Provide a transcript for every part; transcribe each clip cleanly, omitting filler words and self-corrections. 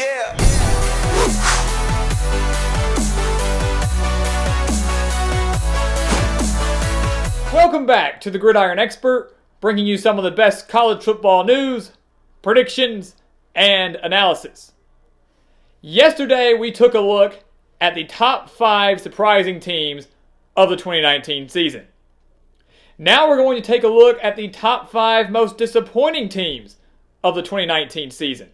Yeah. Welcome back to the Gridiron Expert, bringing you some of the best college football news, predictions, and analysis. Yesterday, we took a look at the top 5 surprising teams of the 2019 season. Now we're going to take a look at the top 5 most disappointing teams of the 2019 season.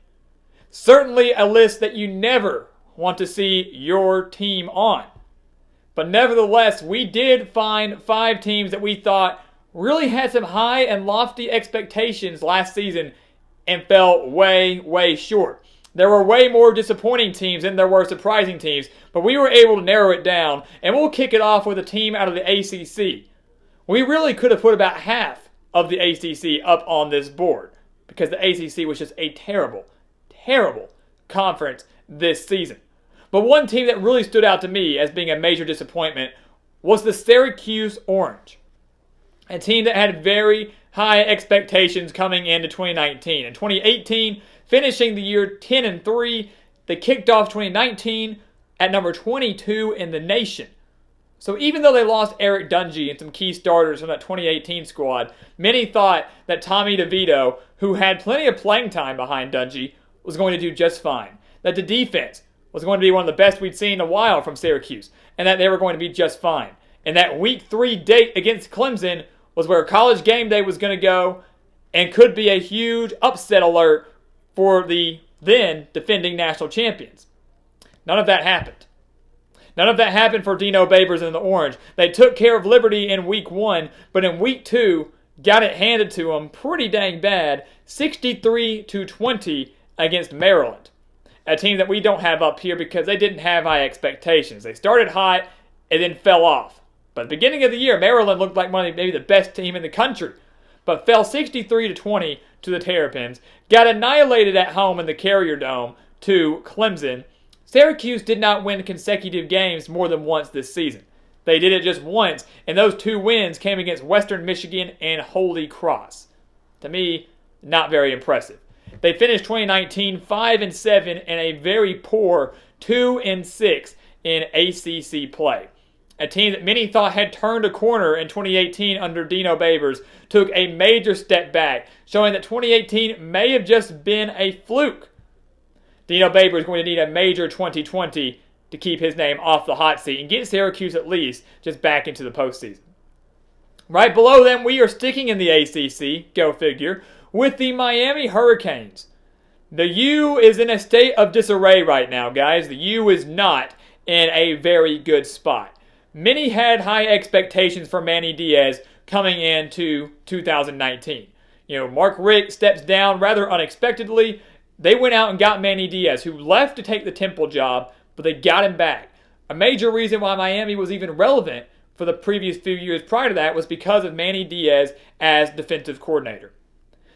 Certainly a list that you never want to see your team on. But nevertheless, we did find 5 teams that we thought really had some high and lofty expectations last season and fell way, way short. There were way more disappointing teams than there were surprising teams, but we were able to narrow it down, and we'll kick it off with a team out of the ACC. We really could have put about half of the ACC up on this board because the ACC was just a terrible, terrible conference this season. But one team that really stood out to me as being a major disappointment was the Syracuse Orange, a team that had very high expectations coming into 2019. In 2018, finishing the year 10-3, they kicked off 2019 at number 22 in the nation. So even though they lost Eric Dungey and some key starters from that 2018 squad, many thought that Tommy DeVito, who had plenty of playing time behind Dungey, was going to do just fine. That the defense was going to be one of the best we'd seen in a while from Syracuse, and that they were going to be just fine. And that Week 3 date against Clemson was where College Game Day was going to go and could be a huge upset alert for the then defending national champions. None of that happened. None of that happened for Dino Babers and the Orange. They took care of Liberty in Week 1, but in Week 2, got it handed to them pretty dang bad, 63-20 against Maryland. A team that we don't have up here because they didn't have high expectations. They started hot and then fell off. But at the beginning of the year, Maryland looked like maybe the best team in the country, but fell 63-20 to the Terrapins. Got annihilated at home in the Carrier Dome to Clemson. Syracuse did not win consecutive games more than once this season. They did it just once, and those 2 wins came against Western Michigan and Holy Cross. To me, not very impressive. They finished 2019 5-7 and a very poor 2-6 in ACC play. A team that many thought had turned a corner in 2018 under Dino Babers took a major step back, showing that 2018 may have just been a fluke. Dino Babers is going to need a major 2020 to keep his name off the hot seat and get Syracuse at least just back into the postseason. Right below them, we are sticking in the ACC, go figure, with the Miami Hurricanes. The U is in a state of disarray right now, guys. The U is not in a very good spot. Many had high expectations for Manny Diaz coming into 2019. Mark Richt steps down rather unexpectedly. They went out and got Manny Diaz, who left to take the Temple job, but they got him back. A major reason why Miami was even relevant for the previous few years prior to that was because of Manny Diaz as defensive coordinator.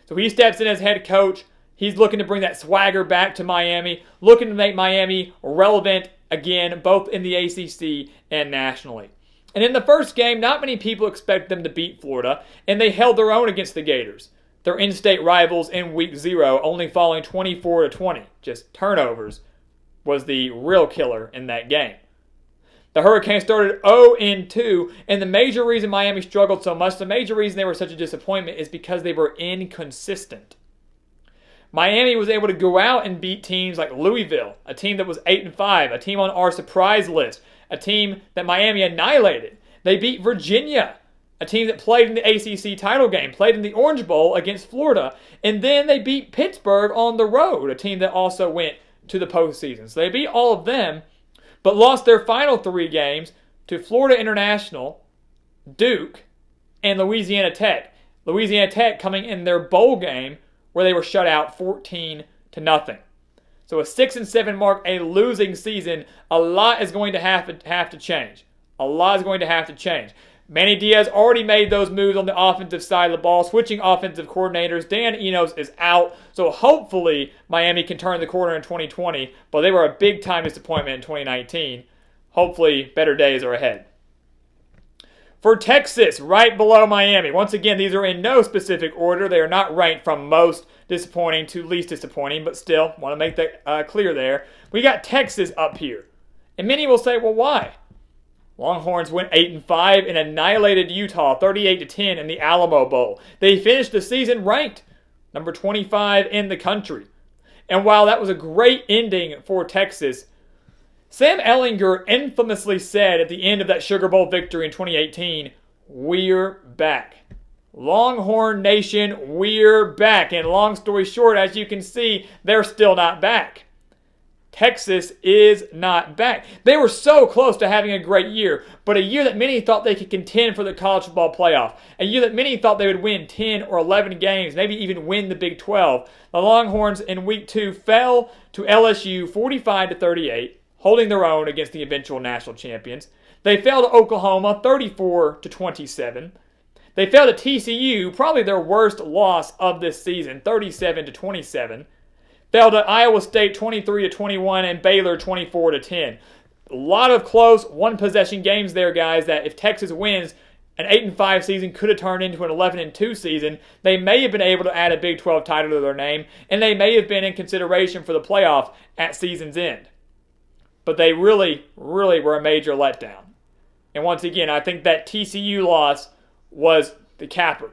So he steps in as head coach. He's looking to bring that swagger back to Miami, looking to make Miami relevant again, both in the ACC and nationally. And in the first game, not many people expect them to beat Florida, and they held their own against the Gators. Their in-state rivals in Week 0, only falling 24-20. Just turnovers was the real killer in that game. The Hurricanes started 0-2, and the major reason Miami struggled so much, the major reason they were such a disappointment is because they were inconsistent. Miami was able to go out and beat teams like Louisville, a team that was 8-5, a team on our surprise list, a team that Miami annihilated. They beat Virginia, a team that played in the ACC title game, played in the Orange Bowl against Florida, and then they beat Pittsburgh on the road, a team that also went to the postseason. So they beat all of them, but lost their final 3 games to Florida International, Duke, and Louisiana Tech. Louisiana Tech coming in their bowl game where they were shut out 14-0. So a 6-7 mark, a losing season. A lot is going to have to change. A lot is going to have to change. Manny Diaz already made those moves on the offensive side of the ball, switching offensive coordinators. Dan Enos is out, so hopefully Miami can turn the corner in 2020, but they were a big-time disappointment in 2019. Hopefully better days are ahead. For Texas, right below Miami. Once again, these are in no specific order. They are not ranked from most disappointing to least disappointing, but still want to make that clear there. We got Texas up here. And many will say, well, why? Longhorns went 8-5 and annihilated Utah 38-10 in the Alamo Bowl. They finished the season ranked number 25 in the country. And while that was a great ending for Texas, Sam Ehlinger infamously said at the end of that Sugar Bowl victory in 2018, "We're back. Longhorn Nation, we're back." And long story short, as you can see, they're still not back. Texas is not back. They were so close to having a great year, but a year that many thought they could contend for the college football playoff, a year that many thought they would win 10 or 11 games, maybe even win the Big 12. The Longhorns in Week 2 fell to LSU 45-38, holding their own against the eventual national champions. They fell to Oklahoma 34-27. They fell to TCU, probably their worst loss of this season, 37-27. Fell to Iowa State 23-21 and Baylor 24-10. A lot of close one-possession games there, guys, that if Texas wins, an 8-5 season could have turned into an 11-2 season. They may have been able to add a Big 12 title to their name, and they may have been in consideration for the playoff at season's end. But they really, really were a major letdown. And once again, I think that TCU loss was the capper.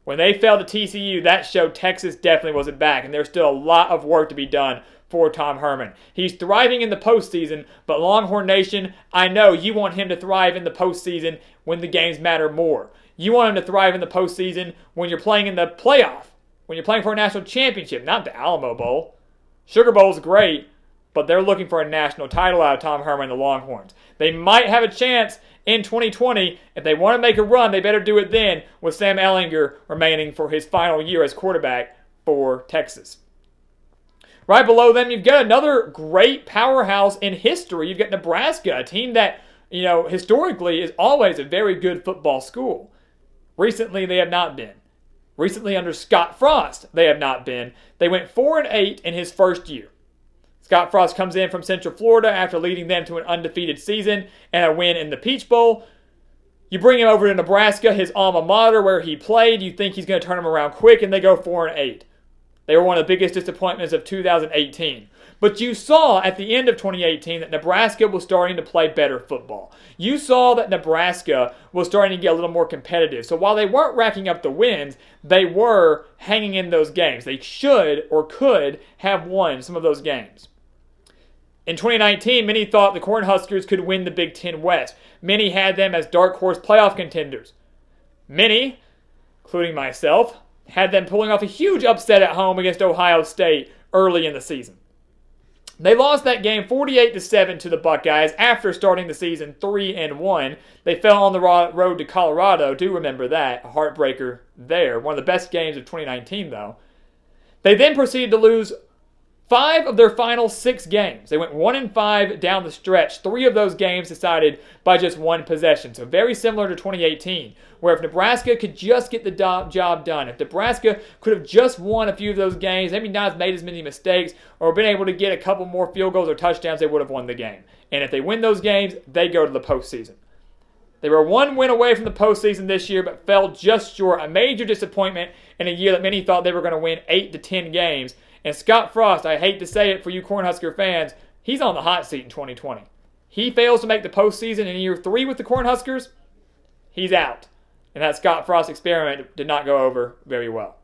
When they fell to TCU, that showed Texas definitely wasn't back, and there's still a lot of work to be done for Tom Herman. He's thriving in the postseason, but Longhorn Nation, I know you want him to thrive in the postseason when the games matter more. You want him to thrive in the postseason when you're playing in the playoff, when you're playing for a national championship, not the Alamo Bowl. Sugar Bowl's great, but they're looking for a national title out of Tom Herman and the Longhorns. They might have a chance in 2020. If they want to make a run, they better do it then with Sam Ehlinger remaining for his final year as quarterback for Texas. Right below them, you've got another great powerhouse in history. You've got Nebraska, a team that, historically is always a very good football school. Recently, they have not been. Recently, under Scott Frost, they have not been. They went 4-8 in his first year. Scott Frost comes in from Central Florida after leading them to an undefeated season and a win in the Peach Bowl. You bring him over to Nebraska, his alma mater, where he played. You think he's going to turn him around quick, and they go 4-8. They were one of the biggest disappointments of 2018. But you saw at the end of 2018 that Nebraska was starting to play better football. You saw that Nebraska was starting to get a little more competitive. So while they weren't racking up the wins, they were hanging in those games. They should or could have won some of those games. In 2019, many thought the Cornhuskers could win the Big Ten West. Many had them as dark horse playoff contenders. Many, including myself, had them pulling off a huge upset at home against Ohio State early in the season. They lost that game 48-7 to the Buckeyes after starting the season 3-1. They fell on the road to Colorado. Do remember that. A heartbreaker there. One of the best games of 2019, though. They then proceeded to lose 5 of their final 6 games. They went 1-5 down the stretch. 3 of those games decided by just one possession. So very similar to 2018, where if Nebraska could just get the job done, if Nebraska could have just won a few of those games, maybe not made as many mistakes, or been able to get a couple more field goals or touchdowns, they would have won the game. And if they win those games, they go to the postseason. They were 1 win away from the postseason this year, but fell just short. A major disappointment in a year that many thought they were going to win 8 to 10 games. And Scott Frost, I hate to say it for you Cornhusker fans, he's on the hot seat in 2020. He fails to make the postseason in year 3 with the Cornhuskers, he's out. And that Scott Frost experiment did not go over very well.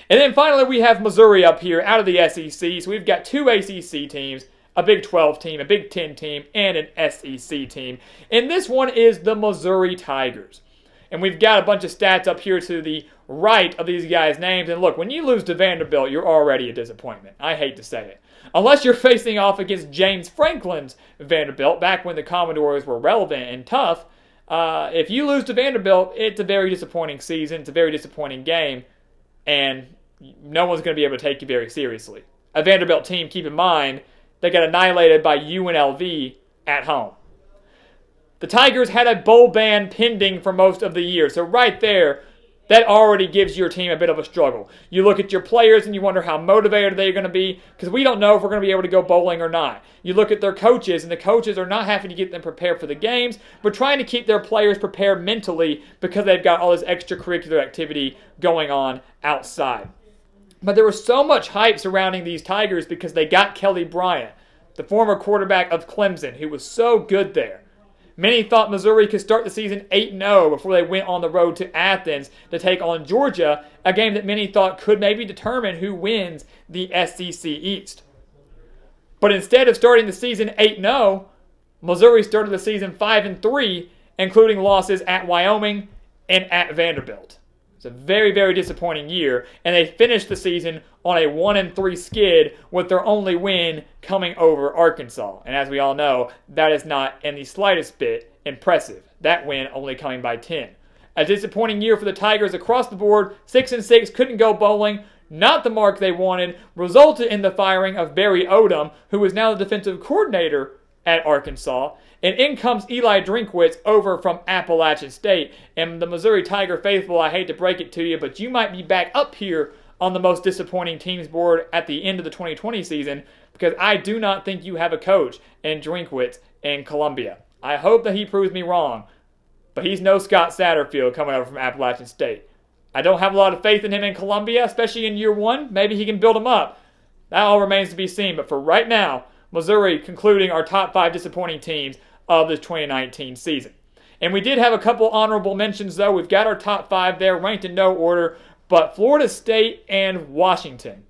And then finally we have Missouri up here out of the SEC. So we've got 2 ACC teams, a Big 12 team, a Big 10 team, and an SEC team. And this one is the Missouri Tigers. And we've got a bunch of stats up here to the right of these guys' names. And look, when you lose to Vanderbilt, you're already a disappointment. I hate to say it. Unless you're facing off against James Franklin's Vanderbilt, back when the Commodores were relevant and tough, if you lose to Vanderbilt, it's a very disappointing season. It's a very disappointing game. And no one's going to be able to take you very seriously. A Vanderbilt team, keep in mind, they got annihilated by UNLV at home. The Tigers had a bowl ban pending for most of the year. So right there, that already gives your team a bit of a struggle. You look at your players and you wonder how motivated they're going to be, because we don't know if we're going to be able to go bowling or not. You look at their coaches, and the coaches are not having to get them prepared for the games, but trying to keep their players prepared mentally because they've got all this extracurricular activity going on outside. But there was so much hype surrounding these Tigers because they got Kelly Bryant, the former quarterback of Clemson, who was so good there. Many thought Missouri could start the season 8-0 before they went on the road to Athens to take on Georgia, a game that many thought could maybe determine who wins the SEC East. But instead of starting the season 8-0, Missouri started the season 5-3, including losses at Wyoming and at Vanderbilt. It's a very, very disappointing year, and they finished the season on a 1-3 skid with their only win coming over Arkansas. And as we all know, that is not in the slightest bit impressive. That win only coming by 10. A disappointing year for the Tigers across the board. 6-6, couldn't go bowling. Not the mark they wanted. Resulted in the firing of Barry Odom, who is now the defensive coordinator at Arkansas. And in comes Eli Drinkwitz over from Appalachian State. And the Missouri Tiger faithful, I hate to break it to you, but you might be back up here on the most disappointing teams board at the end of the 2020 season, because I do not think you have a coach in Drinkwitz in Columbia. I hope that he proves me wrong, but he's no Scott Satterfield coming over from Appalachian State. I don't have a lot of faith in him in Columbia, especially in year one. Maybe he can build him up. That all remains to be seen, but for right now, Missouri concluding our top 5 disappointing teams of the 2019 season. And we did have a couple honorable mentions, though. We've got our top 5 there, ranked in no order, but Florida State and Washington,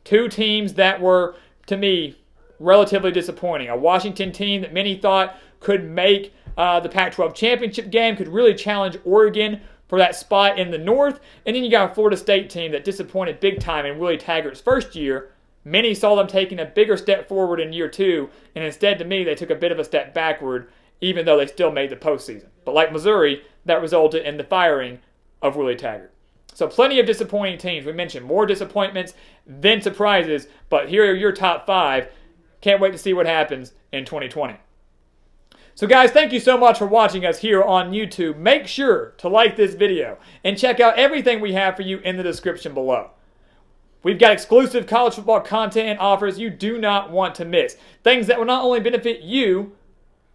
2 teams that were, to me, relatively disappointing. A Washington team that many thought could make the Pac-12 championship game, could really challenge Oregon for that spot in the North. And then you got a Florida State team that disappointed big time in Willie Taggart's first year. Many saw them taking a bigger step forward in year 2, and instead, to me, they took a bit of a step backward, even though they still made the postseason. But like Missouri, that resulted in the firing of Willie Taggart. So plenty of disappointing teams. We mentioned more disappointments than surprises, but here are your top 5. Can't wait to see what happens in 2020. So guys, thank you so much for watching us here on YouTube. Make sure to like this video and check out everything we have for you in the description below. We've got exclusive college football content and offers you do not want to miss. Things that will not only benefit you,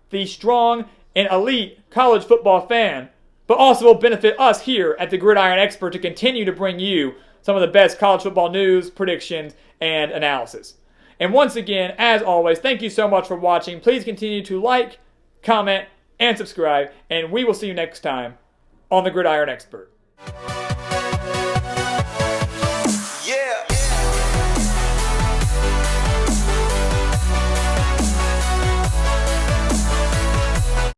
the strong and elite college football fan, but also will benefit us here at the Gridiron Expert to continue to bring you some of the best college football news, predictions, and analysis. And once again, as always, thank you so much for watching. Please continue to like, comment, and subscribe, and we will see you next time on the Gridiron Expert.